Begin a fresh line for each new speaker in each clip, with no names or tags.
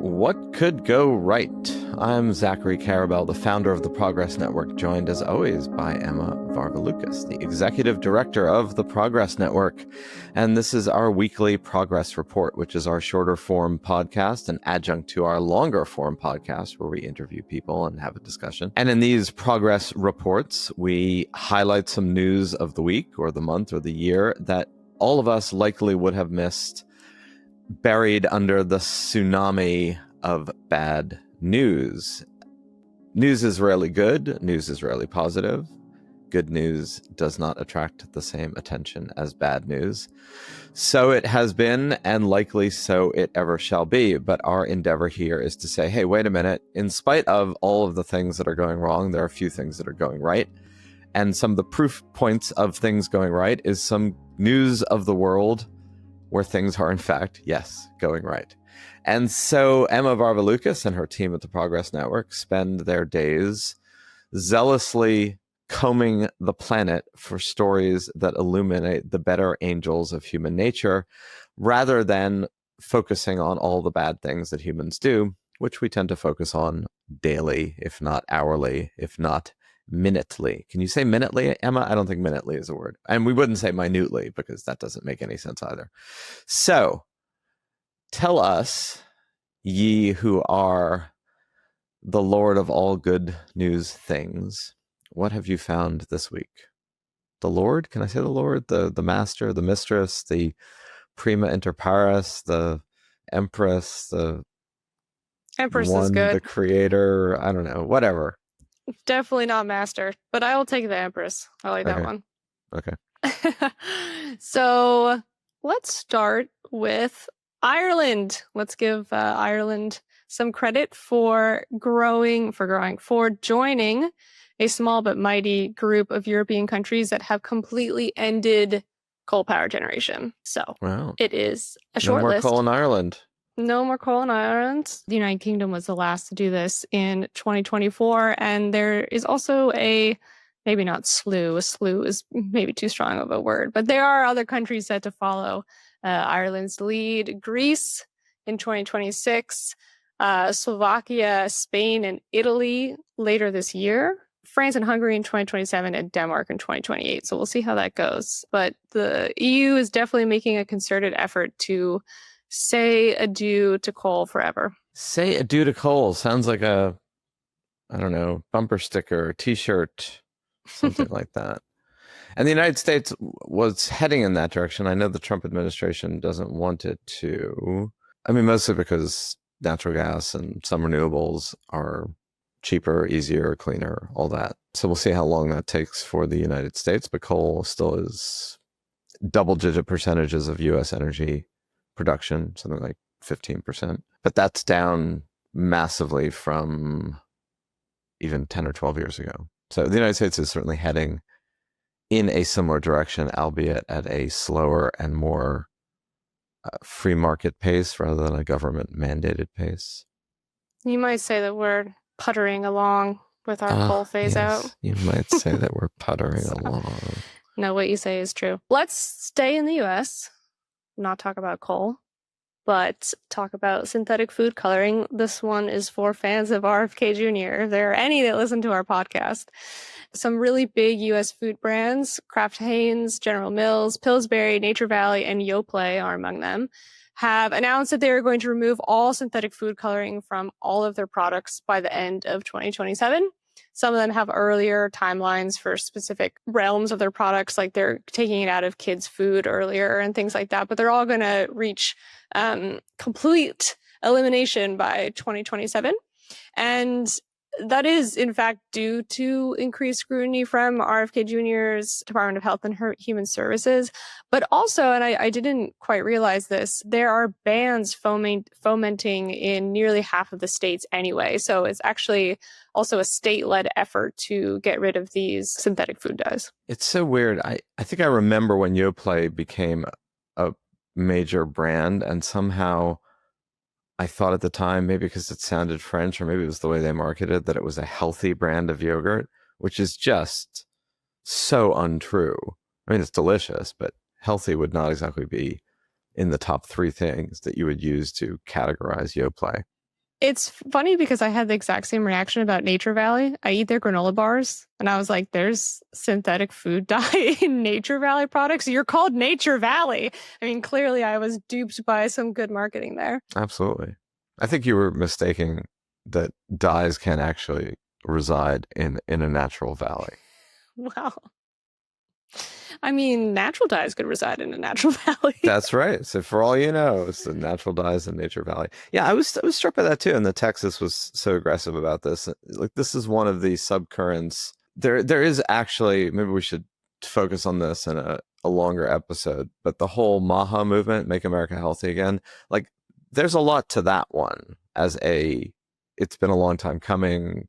What could go right? I'm Zachary Carabell, the founder of the Progress Network, joined as always by Emma Varvaloucas, the executive director of the Progress Network. And this is our weekly Progress Report, which is our shorter form podcast, an adjunct to our longer form podcast where we interview people and have a discussion. And in these Progress Reports, we highlight some news of the week or the month or the year that all of us likely would have missed, buried under the tsunami of bad news. News is rarely good. News is rarely positive. Good news does not attract the same attention as bad news. So it has been, and likely so it ever shall be. But our endeavor here is to say, hey, wait a minute. In spite of all of the things that are going wrong, there are a few things that are going right. And some of the proof points of things going right is some news of the world where things are, in fact, yes, going right. And so Emma Varvaloucas and her team at the Progress Network spend their days zealously combing the planet for stories that illuminate the better angels of human nature, rather than focusing on all the bad things that humans do, which we tend to focus on daily, if not hourly, if not minutely. Can you say minutely, Emma? I don't think minutely is a word. And we wouldn't say minutely because that doesn't make any sense either. So tell us, ye who are the Lord of all good news things, what have you found this week? The Lord? Can I say the Lord? The master, the mistress, the prima inter pares, the empress, the
Empress
one,
is good.
the creator, I don't know, whatever.
Definitely not master, but I will take the Empress. I like that
Okay.
one.
Okay.
So let's start with Ireland. Let's give Ireland some credit for joining a small but mighty group of European countries that have completely ended coal power generation. So
Wow.
it is a short
No more
list.
coal in Ireland.
No more coal in Ireland. The United Kingdom was the last to do this in 2024. And there is also maybe not slew. A slew is maybe too strong of a word, but there are other countries set to follow Ireland's lead. Greece in 2026, Slovakia, Spain, and Italy later this year. France and Hungary in 2027, and Denmark in 2028. So we'll see how that goes. But the EU is definitely making a concerted effort to say adieu to coal forever.
Say adieu to coal sounds like a, I don't know, bumper sticker, t-shirt, something like that. And the United States was heading in that direction. I know the Trump administration doesn't want it to. I mean, mostly because natural gas and some renewables are cheaper, easier, cleaner, all that. So we'll see how long that takes for the United States. But coal still is double-digit percentages of U.S. energy production, something like 15%. But that's down massively from even 10 or 12 years ago. So the United States is certainly heading in a similar direction, albeit at a slower and more free market pace rather than a government mandated pace.
You might say that we're puttering along with our coal phase out.
You might say that we're puttering along.
No, what you say is true. Let's stay in the US, not talk about coal, but talk about synthetic food coloring. This one is for fans of RFK Jr. If there are any that listen to our podcast. Some really big US food brands, Kraft Heinz, General Mills, Pillsbury, Nature Valley, and Yoplait are among them, have announced that they are going to remove all synthetic food coloring from all of their products by the end of 2027. Some of them have earlier timelines for specific realms of their products, like they're taking it out of kids' food earlier and things like that. But they're all going to reach complete elimination by 2027. And that is, in fact, due to increased scrutiny from RFK Jr.'s Department of Health and Human Services. But also, and I didn't quite realize this, there are bans fomenting in nearly half of the states anyway. So it's actually also a state-led effort to get rid of these synthetic food dyes.
It's so weird. I think I remember when Yoplait became a major brand, and somehow I thought at the time, maybe because it sounded French or maybe it was the way they marketed, that it was a healthy brand of yogurt, which is just so untrue. I mean, it's delicious, but healthy would not exactly be in the top three things that you would use to categorize Yoplait.
It's funny because I had the exact same reaction about Nature Valley. I eat their granola bars, and I was like, there's synthetic food dye in Nature Valley products. You're called Nature Valley. I mean, clearly I was duped by some good marketing there.
Absolutely. I think you were mistaking that dyes can actually reside in a natural valley.
Wow. I mean, natural dyes could reside in a natural valley.
That's right. So for all you know, it's the natural dyes in Nature Valley. Yeah, I was struck by that too. And the Texas was so aggressive about this. Like this is one of the subcurrents. There is actually, maybe we should focus on this in a longer episode, but the whole MAHA movement, Make America Healthy Again, like there's a lot to that one it's been a long time coming.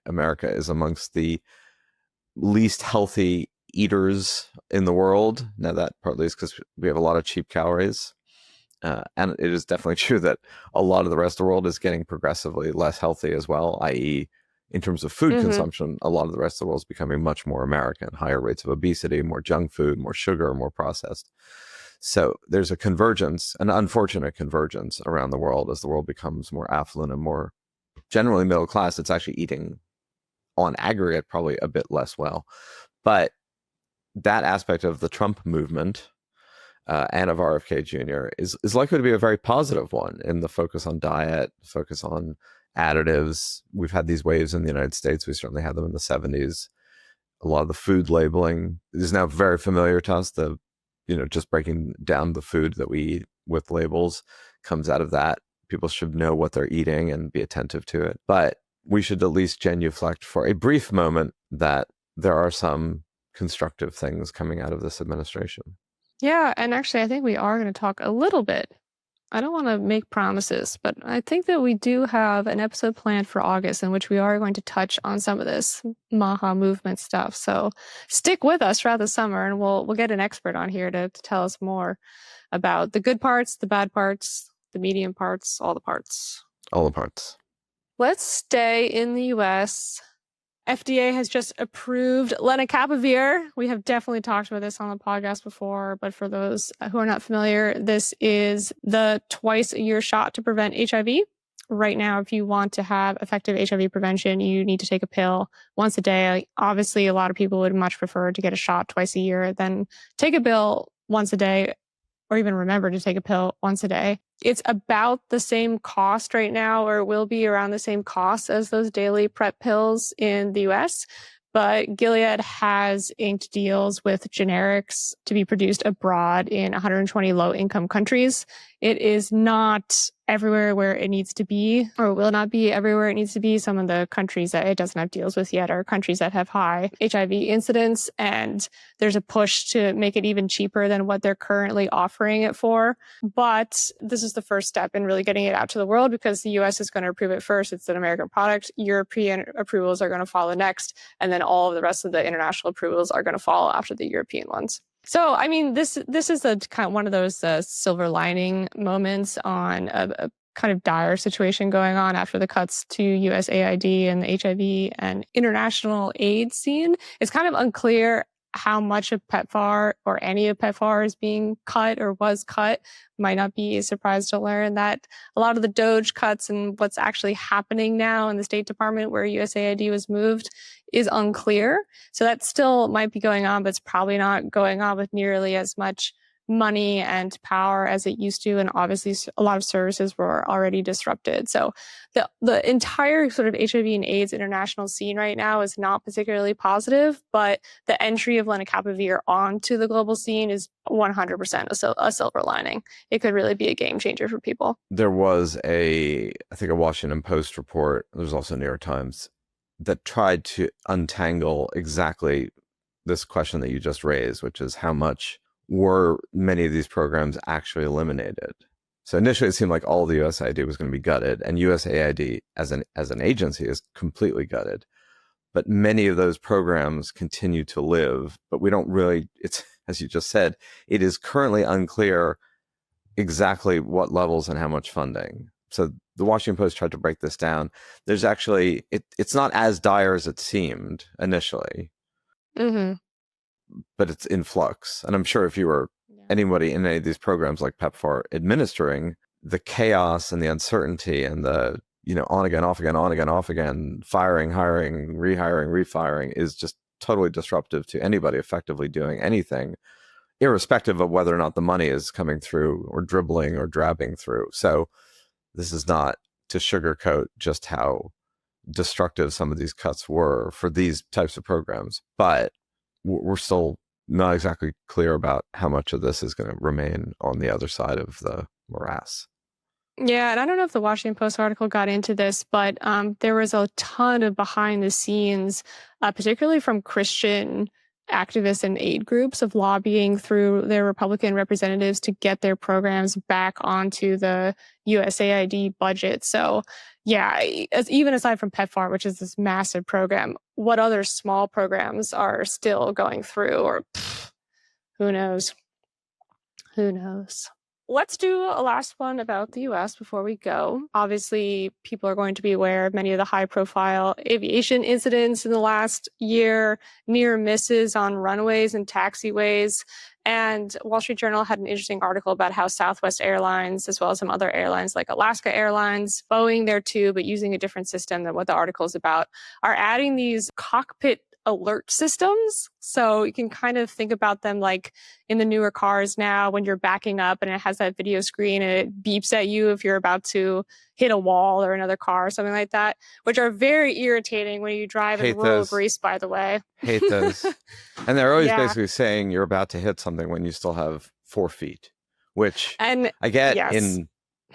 America is amongst the least healthy eaters in the world. Now that partly is because we have a lot of cheap calories. And it is definitely true that a lot of the rest of the world is getting progressively less healthy as well, i.e., in terms of food consumption, a lot of the rest of the world is becoming much more American, higher rates of obesity, more junk food, more sugar, more processed. So there's a convergence, an unfortunate convergence around the world as the world becomes more affluent and more generally middle class. It's actually eating on aggregate probably a bit less well. But that aspect of the Trump movement and of RFK Jr. is likely to be a very positive one in the focus on diet, focus on additives. We've had these waves in the United States. We certainly had them in the 70s. A lot of the food labeling is now very familiar to us. Just breaking down the food that we eat with labels comes out of that. People should know what they're eating and be attentive to it. But we should at least genuflect for a brief moment that there are some constructive things coming out of this administration.
Yeah, and actually, I think we are going to talk a little bit. I don't want to make promises, but I think that we do have an episode planned for August in which we are going to touch on some of this MAHA movement stuff. So stick with us throughout the summer, and we'll get an expert on here to tell us more about the good parts, the bad parts, the medium parts, all the parts.
All the parts.
Let's stay in the US. FDA has just approved lenacapavir. We have definitely talked about this on the podcast before, but for those who are not familiar, this is the twice-a-year shot to prevent HIV. Right now, if you want to have effective HIV prevention, you need to take a pill once a day. Obviously, a lot of people would much prefer to get a shot twice a year than take a pill once a day, or even remember to take a pill once a day. It's about the same cost right now, or will be around the same cost as those daily PrEP pills in the US. But Gilead has inked deals with generics to be produced abroad in 120 low-income countries. It is not everywhere where it needs to be, or will not be everywhere it needs to be. Some of the countries that it doesn't have deals with yet are countries that have high HIV incidence, and there's a push to make it even cheaper than what they're currently offering it for. But this is the first step in really getting it out to the world because the US is going to approve it first. It's an American product. European approvals are going to follow next, and then all of the rest of the international approvals are going to follow after the European ones. So, I mean, this is a kind of one of those silver lining moments on a kind of dire situation going on after the cuts to USAID and the HIV and international aid scene. It's kind of unclear how much of PEPFAR or any of PEPFAR is being cut or was cut. Might not be surprised to learn that a lot of the DOGE cuts and what's actually happening now in the State Department where USAID was moved is unclear. So that still might be going on, but it's probably not going on with nearly as much money and power as it used to. And obviously a lot of services were already disrupted. So the entire sort of HIV and AIDS international scene right now is not particularly positive, but the entry of lenacapavir onto the global scene is 100% a silver lining. It could really be a game changer for people.
There was I think a Washington Post report, there's also New York Times, that tried to untangle exactly this question that you just raised, which is how much were many of these programs actually eliminated. So initially it seemed like all the USAID was going to be gutted, and USAID as an agency is completely gutted. But many of those programs continue to live, but we don't really, it's, as you just said, it is currently unclear exactly what levels and how much funding. So the Washington Post tried to break this down. There's actually, it's not as dire as it seemed initially.
Mm-hmm.
But it's in flux. And I'm sure if you were anybody in any of these programs like PEPFAR administering, the chaos and the uncertainty and the on again, off again, on again, off again, firing, hiring, rehiring, refiring is just totally disruptive to anybody effectively doing anything, irrespective of whether or not the money is coming through or dribbling or drabbing through. So this is not to sugarcoat just how destructive some of these cuts were for these types of programs, but we're still not exactly clear about how much of this is going to remain on the other side of the morass.
Yeah, and I don't know if the Washington Post article got into this, but there was a ton of behind the scenes, particularly from Christian activists and aid groups, of lobbying through their Republican representatives to get their programs back onto the USAID budget. So, yeah, even aside from PEPFAR, which is this massive program, what other small programs are still going through, or who knows? Who knows? Let's do a last one about the US before we go. Obviously, people are going to be aware of many of the high profile aviation incidents in the last year, near misses on runways and taxiways. And Wall Street Journal had an interesting article about how Southwest Airlines, as well as some other airlines like Alaska Airlines, Boeing there too, but using a different system than what the article is about, are adding these cockpit alert systems. So you can kind of think about them like in the newer cars now when you're backing up and it has that video screen and it beeps at you if you're about to hit a wall or another car or something like that, which are very irritating when you drive in rural Greece, by the way.
Hate those. And they're always
Yeah.
basically saying you're about to hit something when you still have 4 feet, which
And
I get
yes.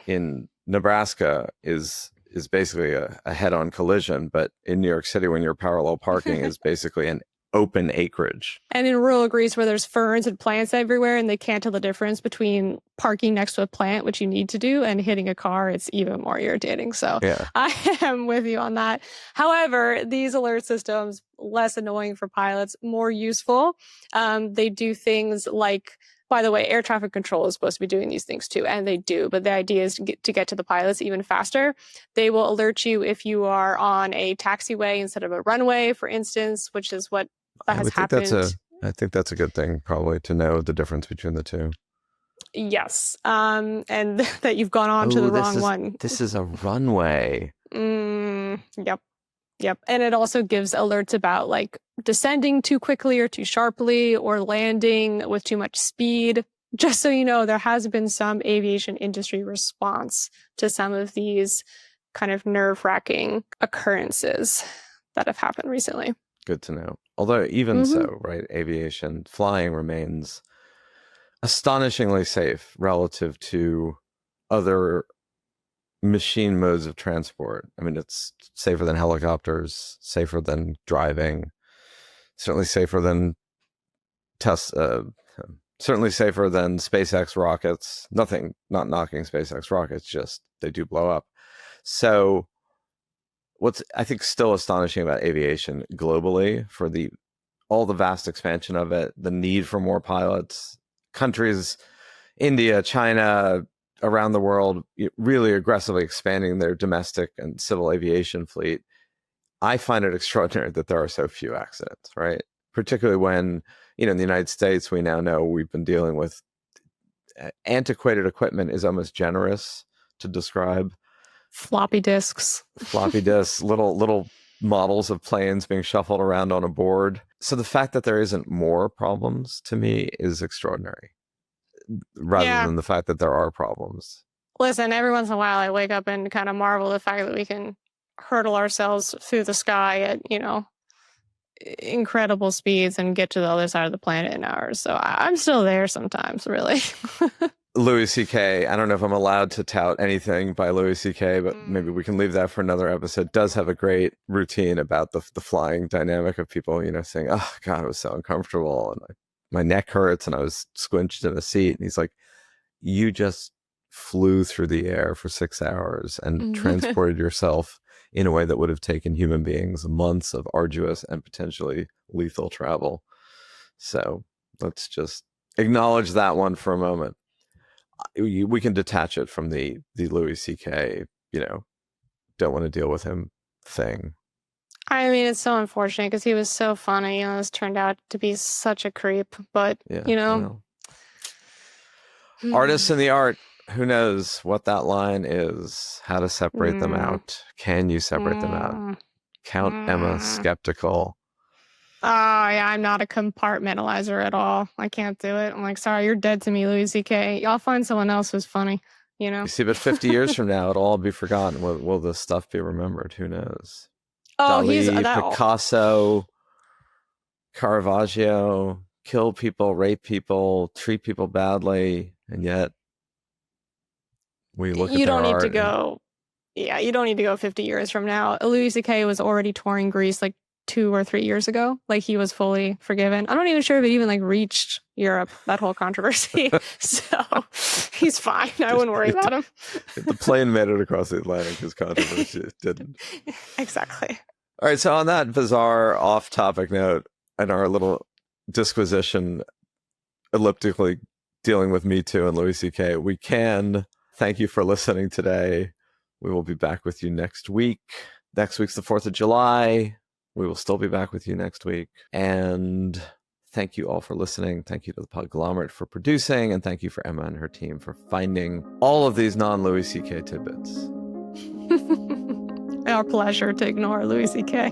in Nebraska is basically a head-on collision, but in New York City when you're parallel parking is basically an open acreage.
And in rural Greece where there's ferns and plants everywhere and they can't tell the difference between parking next to a plant, which you need to do, and hitting a car, it's even more irritating. So yeah. I am with you on that. However, these alert systems, less annoying for pilots, more useful. They do things like, by the way, air traffic control is supposed to be doing these things too, and they do. But the idea is to get to the pilots even faster. They will alert you if you are on a taxiway instead of a runway, for instance, which is what has happened.
I think that's a good thing, probably, to know the difference between the two.
Yes, and that you've gone on to the wrong one.
This is a runway.
Yep. And it also gives alerts about like descending too quickly or too sharply or landing with too much speed. Just so you know, there has been some aviation industry response to some of these kind of nerve-wracking occurrences that have happened recently.
Good to know. Although even so, right, aviation, flying remains astonishingly safe relative to other machine modes of transport. I mean, it's safer than helicopters, safer than driving, certainly safer than certainly safer than SpaceX rockets. Not knocking SpaceX rockets, just they do blow up. So what's I think still astonishing about aviation globally, for all the vast expansion of it, the need for more pilots, countries, India, China, around the world, really aggressively expanding their domestic and civil aviation fleet. I find it extraordinary that there are so few accidents, right? Particularly when, in the United States, we now know we've been dealing with antiquated equipment is almost generous to describe.
Floppy disks,
little models of planes being shuffled around on a board. So the fact that there isn't more problems, to me, is extraordinary, rather than the fact that there are problems.
Listen, every once in a while I wake up and kind of marvel at the fact that we can hurtle ourselves through the sky at, incredible speeds and get to the other side of the planet in hours. So I'm still there sometimes, really.
Louis C.K., I don't know if I'm allowed to tout anything by Louis C.K., but maybe we can leave that for another episode. Does have a great routine about the flying dynamic of people, saying, oh, God, it was so uncomfortable, and my neck hurts, and I was squinched in a seat. And he's like, you just flew through the air for 6 hours and transported yourself in a way that would have taken human beings months of arduous and potentially lethal travel. So let's just acknowledge that one for a moment. We can detach it from the Louis C.K., don't want to deal with him thing.
I mean, it's so unfortunate because he was so funny. This turned out to be such a creep. But,
artists in the art. Who knows what that line is? How to separate them out? Can you separate them out? Count Emma skeptical.
Oh, yeah, I'm not a compartmentalizer at all. I can't do it. I'm like, sorry, you're dead to me, Louis C.K. Y'all find someone else who's funny, you know?
You see, but 50 years from now, it'll all be forgotten. Will this stuff be remembered? Who knows?
Oh, he's
Dali,
that.
Picasso, Caravaggio, kill people, rape people, treat people badly, and yet we look at
You
their
don't need
art
to go. Yeah, you don't need to go 50 years from now. Louis C.K. was already touring Greece like 2 or 3 years ago. Like he was fully forgiven. I'm not even sure if it even like reached Europe, that whole controversy. So he's fine. I wouldn't worry about him.
The plane made it across the Atlantic. His controversy didn't.
Exactly.
All right, so on that bizarre off-topic note and our little disquisition elliptically dealing with Me Too and Louis C.K., we can thank you for listening today. We will be back with you next week. Next week's the 4th of July. We will still be back with you next week. And thank you all for listening. Thank you to the Podglomerate for producing. And thank you for Emma and her team for finding all of these non-Louis C.K. tidbits.
Our pleasure to ignore Louis C.K.